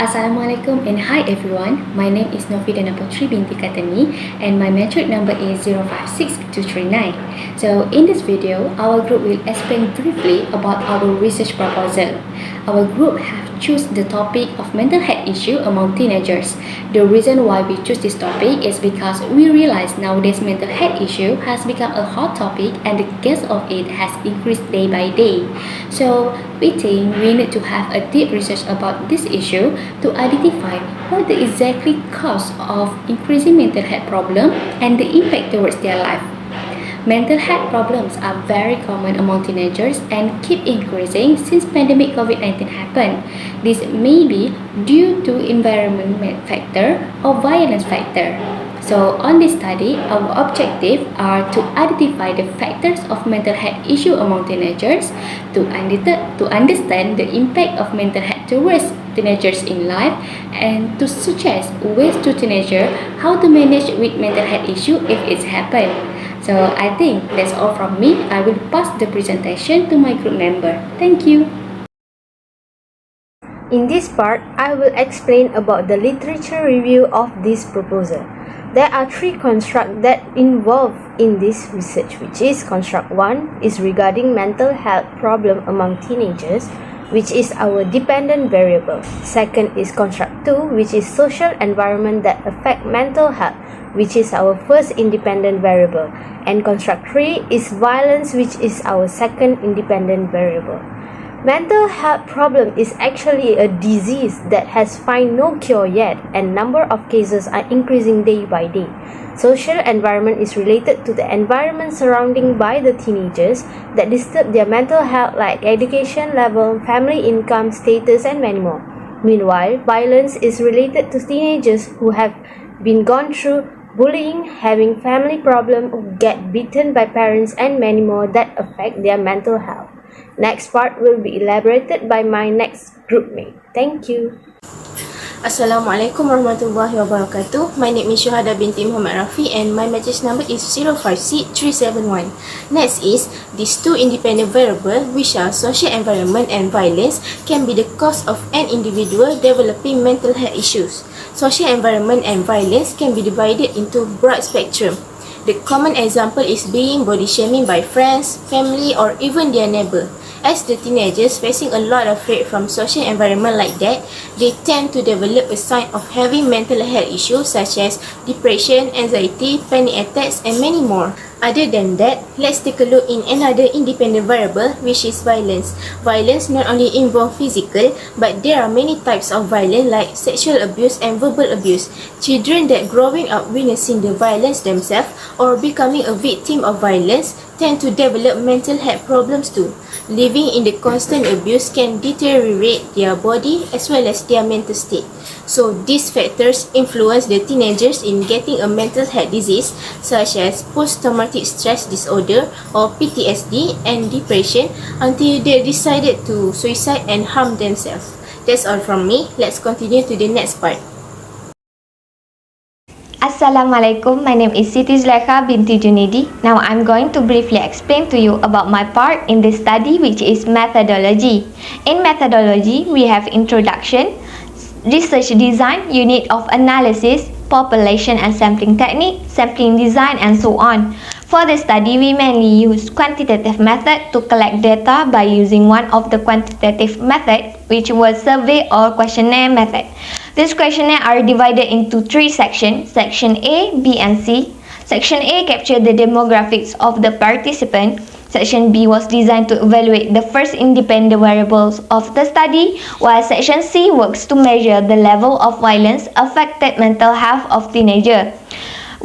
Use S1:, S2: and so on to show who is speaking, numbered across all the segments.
S1: Assalamualaikum and hi everyone. My name is Nofi dan Putri Binti Kateni and my metric number is 056239. So in this video, our group will explain briefly about our research proposal. Our group have choose the topic of mental health issue among teenagers. The reason why we choose this topic is because we realize nowadays mental health issue has become a hot topic and the case of it has increased day by day. So we think we need to have a deep research about this issue to identify what the exactly cause of increasing mental health problem and the impact towards their life. Mental health problems are very common among teenagers and keep increasing since pandemic COVID-19 happened. This may be due to environment factor or violence factor. So on this study, our objective are to identify the factors of mental health issue among teenagers, to understand the impact of mental health towards teenagers in life, and to suggest ways to teenagers how to manage with mental health issue if it's happened. So I think that's all from me. I will pass the presentation to my group member. Thank you.
S2: In this part, I will explain about the literature review of this proposal. There are three constructs that involve in this research, which is construct 1 is regarding mental health problem among teenagers, which is our dependent variable. Second is construct 2, which is social environment that affect mental health, which is our first independent variable. And construct 3 is violence, which is our second independent variable. Mental health problem is actually a disease that has found no cure yet, and number of cases are increasing day by day. Social environment is related to the environment surrounding by the teenagers that disturb their mental health, like education level, family income, status, and many more. Meanwhile, violence is related to teenagers who have been gone through bullying, having family problem, get beaten by parents, and many more that affect their mental health. Next part will be elaborated by my next groupmate. Thank you.
S3: Assalamualaikum warahmatullahi wabarakatuh. My name is Syuhada Binti Muhammad Raffi and my matrix number is 05C371. Next is these two independent variables, which are social environment and violence, can be the cause of an individual developing mental health issues. Social environment and violence can be divided into broad spectrum. The common example is being body shaming by friends, family, or even their neighbor. As the teenagers facing a lot of threat from social environment like that, they tend to develop a sign of having mental health issues such as depression, anxiety, panic attacks, and many more. Other than that, let's take a look in another independent variable, which is violence. Violence not only involves physical, but there are many types of violence like sexual abuse and verbal abuse. Children that growing up witnessing the violence themselves or becoming a victim of violence tend to develop mental health problems too. Living in the constant abuse can deteriorate their body as well as their mental state. So these factors influence the teenagers in getting a mental health disease such as post-traumatic stress disorder or PTSD and depression until they decided to suicide and harm themselves. That's all from me. Let's continue to the next part.
S4: Assalamualaikum, my name is Zulaikha Binti Junidi. Now I'm going to briefly explain to you about my part in this study, which is methodology. In methodology, we have introduction, research design, unit of analysis, population and sampling technique, sampling design, and so on. For the study, we mainly use quantitative method to collect data by using one of the quantitative method, which was survey or questionnaire method. These questionnaire are divided into three sections, section A, B, and C. Section A captured the demographics of the participant. Section B was designed to evaluate the first independent variables of the study, while Section C works to measure the level of violence affected mental health of teenagers.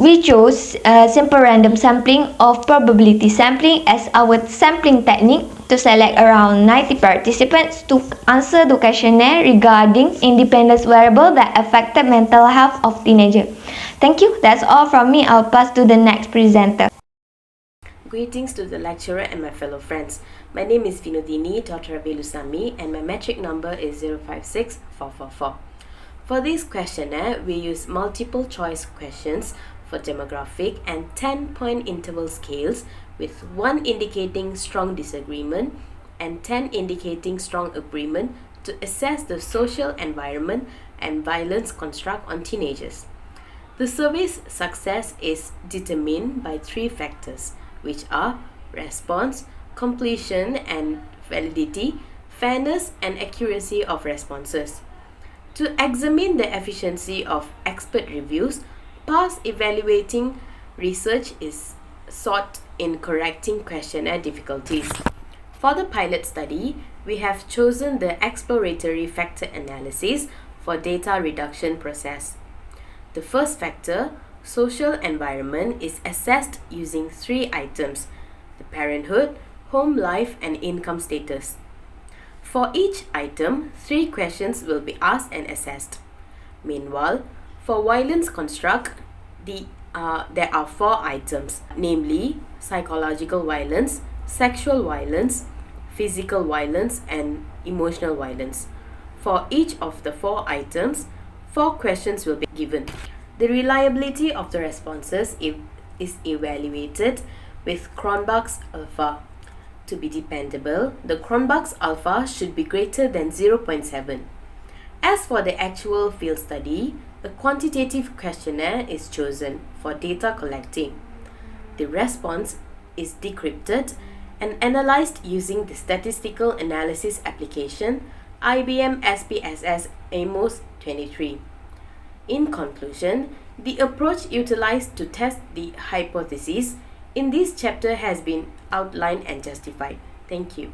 S4: We chose simple random sampling of probability sampling as our sampling technique to select around 90 participants to answer the questionnaire regarding independent variable that affected mental health of teenagers. Thank you. That's all from me. I'll pass to the next presenter.
S5: Greetings to the lecturer and my fellow friends. My name is Junidi, daughter of Velusamy, and my metric number is 056444. For this questionnaire, we use multiple choice questions for demographic and 10-point interval scales with 1 indicating strong disagreement and 10 indicating strong agreement to assess the social environment and violence construct on teenagers. The survey's success is determined by three factors, which are response, completion and validity, fairness and accuracy of responses. To examine the efficiency of expert reviews, past evaluating research is sought in correcting questionnaire difficulties. For the pilot study, we have chosen the exploratory factor analysis for data reduction process. The first factor, social environment, is assessed using three items: the parenthood, home life, and income status. For each item, 3 questions will be asked and assessed. Meanwhile, for violence construct, there are 4 items, namely psychological violence, sexual violence, physical violence, and emotional violence. For each of the 4 items, 4 questions will be given. The reliability of the responses is evaluated with Cronbach's alpha. To be dependable, the Cronbach's alpha should be greater than 0.7. As for the actual field study, a quantitative questionnaire is chosen for data collecting. The response is decrypted and analyzed using the statistical analysis application IBM SPSS AMOS 23. In conclusion, the approach utilized to test the hypothesis in this chapter has been outlined and justified. Thank you.